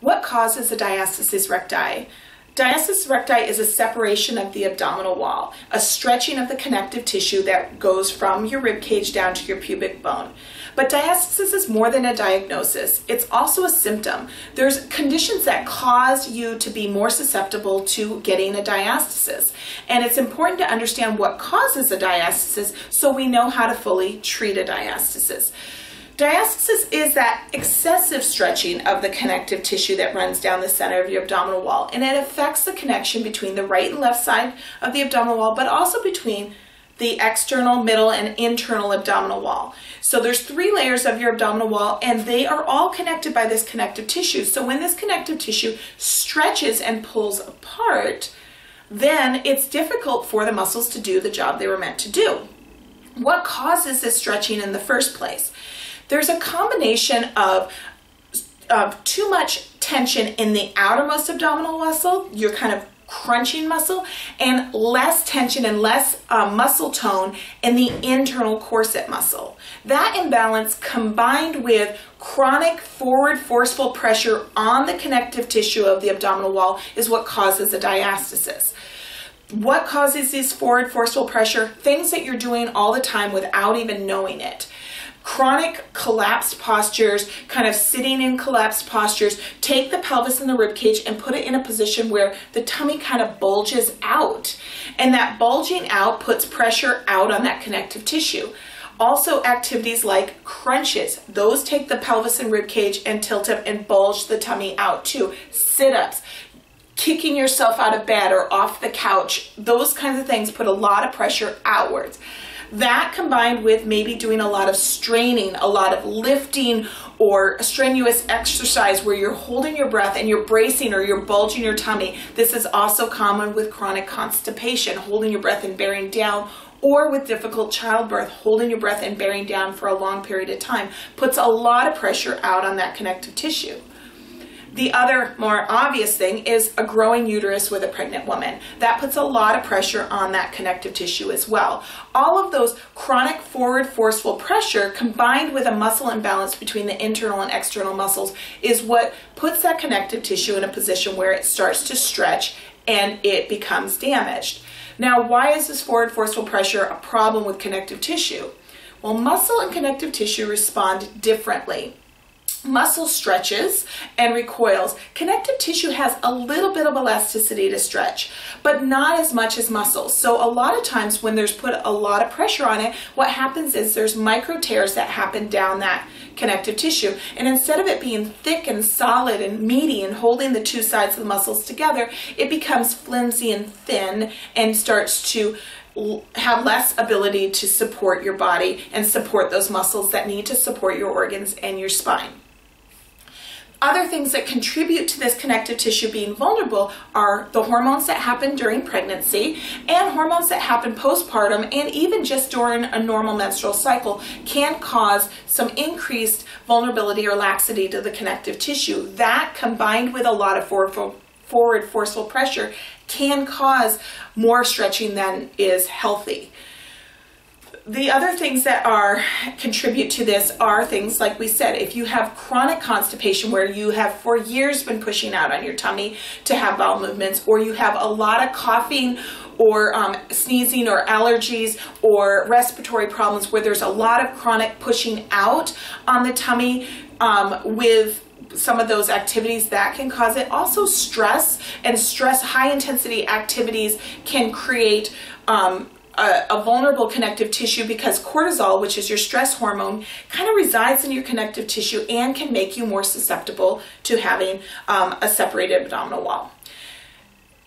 What causes a diastasis recti? Diastasis recti is a separation of the abdominal wall, a stretching of the connective tissue that goes from your rib cage down to your pubic bone. But diastasis is more than a diagnosis. It's also a symptom. There's conditions that cause you to be more susceptible to getting a diastasis. And it's important to understand what causes a diastasis so we know how to fully treat a diastasis. Diastasis is that excessive stretching of the connective tissue that runs down the center of your abdominal wall, and it affects the connection between the right and left side of the abdominal wall, but also between the external, middle, and internal abdominal wall. So there's 3 layers of your abdominal wall, and they are all connected by this connective tissue. So when this connective tissue stretches and pulls apart, then it's difficult for the muscles to do the job they were meant to do. What causes this stretching in the first place? There's a combination of too much tension in the outermost abdominal muscle, your kind of crunching muscle, and less tension and less muscle tone in the internal corset muscle. That imbalance combined with chronic forward forceful pressure on the connective tissue of the abdominal wall is what causes a diastasis. What causes this forward forceful pressure? Things that you're doing all the time without even knowing it. Chronic collapsed postures, kind of sitting in collapsed postures. Take the pelvis and the rib cage and put it in a position where the tummy kind of bulges out. And that bulging out puts pressure out on that connective tissue. Also, activities like crunches, those take the pelvis and rib cage and tilt it and bulge the tummy out too. Sit-ups, kicking yourself out of bed or off the couch, those kinds of things put a lot of pressure outwards. That combined with maybe doing a lot of straining, a lot of lifting, or a strenuous exercise where you're holding your breath and you're bracing or you're bulging your tummy. This is also common with chronic constipation, holding your breath and bearing down, or with difficult childbirth, holding your breath and bearing down for a long period of time, puts a lot of pressure out on that connective tissue. The other more obvious thing is a growing uterus with a pregnant woman. That puts a lot of pressure on that connective tissue as well. All of those chronic forward forceful pressure combined with a muscle imbalance between the internal and external muscles is what puts that connective tissue in a position where it starts to stretch and it becomes damaged. Now, why is this forward forceful pressure a problem with connective tissue? Well, muscle and connective tissue respond differently. Muscle stretches and recoils. Connective tissue has a little bit of elasticity to stretch, but not as much as muscle. So a lot of times when there's put a lot of pressure on it, what happens is there's micro tears that happen down that connective tissue. And instead of it being thick and solid and meaty and holding the 2 sides of the muscles together, it becomes flimsy and thin and starts to have less ability to support your body and support those muscles that need to support your organs and your spine. Other things that contribute to this connective tissue being vulnerable are the hormones that happen during pregnancy and hormones that happen postpartum, and even just during a normal menstrual cycle can cause some increased vulnerability or laxity to the connective tissue. That combined with a lot of forward forceful pressure can cause more stretching than is healthy. The other things that contribute to this are things like we said, if you have chronic constipation where you have for years been pushing out on your tummy to have bowel movements, or you have a lot of coughing or sneezing or allergies or respiratory problems where there's a lot of chronic pushing out on the tummy with some of those activities, that can cause it. Also stress and high intensity activities can create a vulnerable connective tissue, because cortisol, which is your stress hormone, kind of resides in your connective tissue and can make you more susceptible to having a separated abdominal wall.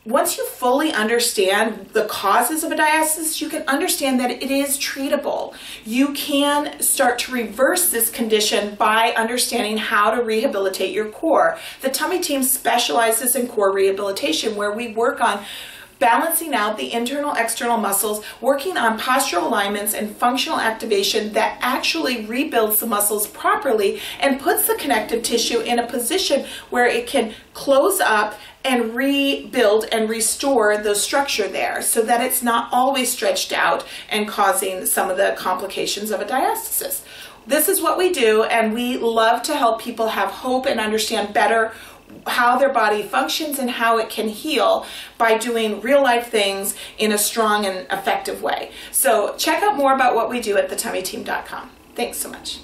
Once you fully understand the causes of a diastasis, you can understand that it is treatable. You can start to reverse this condition by understanding how to rehabilitate your core. The Tummy Team specializes in core rehabilitation, where we work on balancing out the internal external muscles, working on postural alignments and functional activation that actually rebuilds the muscles properly and puts the connective tissue in a position where it can close up and rebuild and restore the structure there, so that it's not always stretched out and causing some of the complications of a diastasis. This is what we do, and we love to help people have hope and understand better how their body functions and how it can heal by doing real life things in a strong and effective way. So check out more about what we do at thetummyteam.com. Thanks so much.